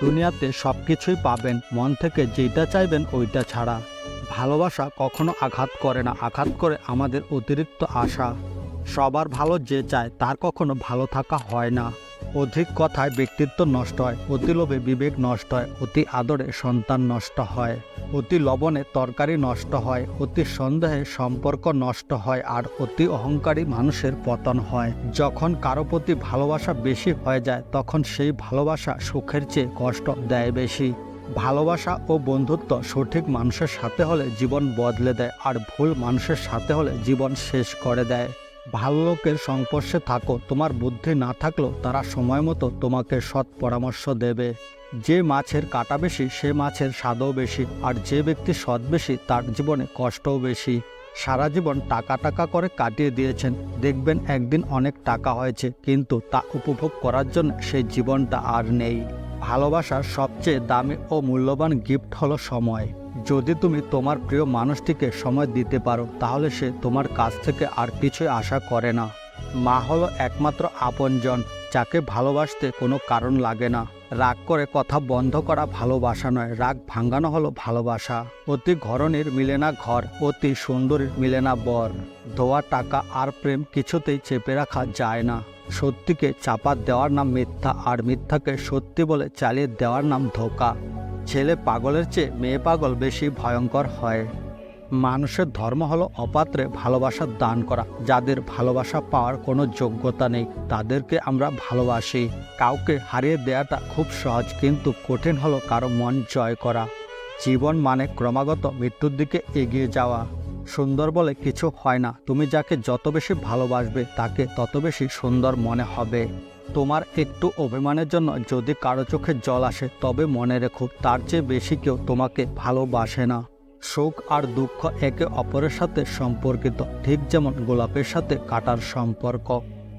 দুনিয়াতে সব কিছুই পাবেন, মন থেকে যেটা চাইবেন ওইটা ছাড়া। ভালোবাসা কখনো আঘাত করে না, আঘাত করে আমাদের অতিরিক্ত আশা। সবার ভালো যে চায় তার কখনো ভালো থাকা হয় না। অধিক কথায় ব্যক্তিত্ব নষ্ট হয়, অতি লোভে বিবেক নষ্ট হয়, অতি আদরে সন্তান নষ্ট হয়, অতি লবণে তরকারি নষ্ট হয়, অতি সন্দেহে সম্পর্ক নষ্ট হয়, আর অতি অহংকারী মানুষের পতন হয়। যখন কারো প্রতি ভালোবাসা বেশি হয়ে যায় তখন সেই ভালোবাসা সুখের চেয়ে কষ্ট দেয় বেশি। ভালোবাসা ও বন্ধুত্ব সঠিক মানুষের সাথে হলে জীবন বদলে দেয়, আর ভুল মানুষের সাথে হলে জীবন শেষ করে দেয়। ভালো লোকের সংস্পর্শে থাকো, তোমার বুদ্ধি না থাকলেও তারা সময় মতো তোমাকে সৎ পরামর্শ দেবে। যে মাছের কাঁটা বেশি সে মাছের স্বাদও বেশি, আর যে ব্যক্তি সৎ বেশি তার জীবনে কষ্টও বেশি। সারা জীবন টাকা টাকা করে কাটিয়ে দিয়েছেন, দেখবেন একদিন অনেক টাকা হয়েছে, কিন্তু তা উপভোগ করার জন্য সেই জীবনটা আর নেই। ভালোবাসার সবচেয়ে দামি ও মূল্যবান গিফট হলো সময়। যদি তুমি তোমার প্রিয় মানুষটিকে সময় দিতে পারো তাহলে সে তোমার কাছ থেকে আর কিছুই আশা করে না। মা হলো একমাত্র আপনজন যাকে ভালোবাসতে কোনো কারণ লাগে না। রাগ করে কথা বন্ধ করা ভালোবাসা নয়, রাগ ভাঙানো হলো ভালোবাসা। অতি ঘরণীর মিলে না ঘর, অতি সুন্দরীর মিলে না বর। ধোয়া টাকা আর প্রেম কিছুতেই চেপে রাখা যায় না। সত্যিকে চাপা দেওয়ার নাম মিথ্যা, আর মিথ্যাকে সত্যি বলে চালিয়ে দেওয়ার নাম ধোঁকা। ছেলে পাগলের চেয়ে মেয়ে পাগল বেশি ভয়ঙ্কর হয়। মানুষের ধর্ম হলো অপাত্রে ভালোবাসা দান করা। যাদের ভালোবাসা পাওয়ার কোনো যোগ্যতা নেই তাদেরকে আমরা ভালোবাসি। কাউকে হারিয়ে দেওয়াটা খুব সহজ, কিন্তু কঠিন হলো কারো মন জয় করা। জীবন মানে ক্রমাগত মৃত্যুর দিকে এগিয়ে যাওয়া। সুন্দর বলে কিছু হয় না, তুমি যাকে যত বেশি ভালোবাসবে তাকে তত বেশি সুন্দর মনে হবে। তোমার একটু অভিমানের জন্য যদি কারো চোখে জল আসে তবে মনে রেখো তার চেয়ে বেশি কেউ তোমাকে ভালোবাসে না। সুখ আর দুঃখ একে অপরের সাথে সম্পর্কিত, ঠিক যেমন গোলাপের সাথে কাঁটার সম্পর্ক।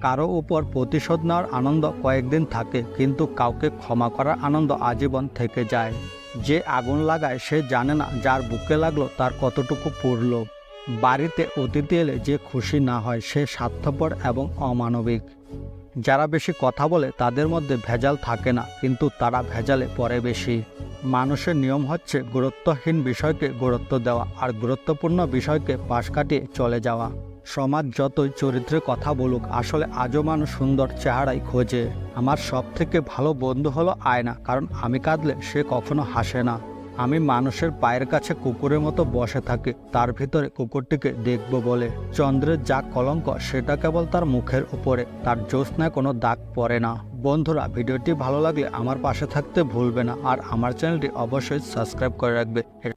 কারো উপর প্রতিশোধ নেওয়ার আনন্দ কয়েকদিন থাকে, কিন্তু কাউকে ক্ষমা করার আনন্দ আজীবন থেকে যায়। যে আগুন লাগায় সে জানে না যার বুকে লাগলো তার কতটুকু পুড়ল। বাড়িতে অতিথি এলে যে খুশি না হয় সে স্বার্থপর এবং অমানবিক। যারা বেশি কথা বলে তাদের মধ্যে ভেজাল থাকে না, কিন্তু তারা ভেজালে পড়ে বেশি। মানুষের নিয়ম হচ্ছে গুরুত্বহীন বিষয়কে গুরুত্ব দেওয়া, আর গুরুত্বপূর্ণ বিষয়কে পাশ কাটিয়ে চলে যাওয়া। সমাজ যতই চরিত্রের কথা বলুক, আসলে আজও মানুষ সুন্দর চেহারাই খোঁজে। আমার সব থেকে ভালো বন্ধু হলো আয়না, কারণ আমি কাঁদলে সে কখনো হাসে না। আমি মানুষের পায়ের কাছে কুকুরের মতো বসে থাকি, তার ভিতরে কুকুরটিকে দেখব বলে। চন্দ্রের যা কলঙ্ক সেটা কেবল তার মুখের উপরে, তার জ্যোৎস্নায় কোনো দাগ পড়ে না। বন্ধুরা, ভিডিওটি ভালো লাগলে আমার পাশে থাকতে ভুলবে না, আর আমার চ্যানেলটি অবশ্যই সাবস্ক্রাইব করে রাখবে।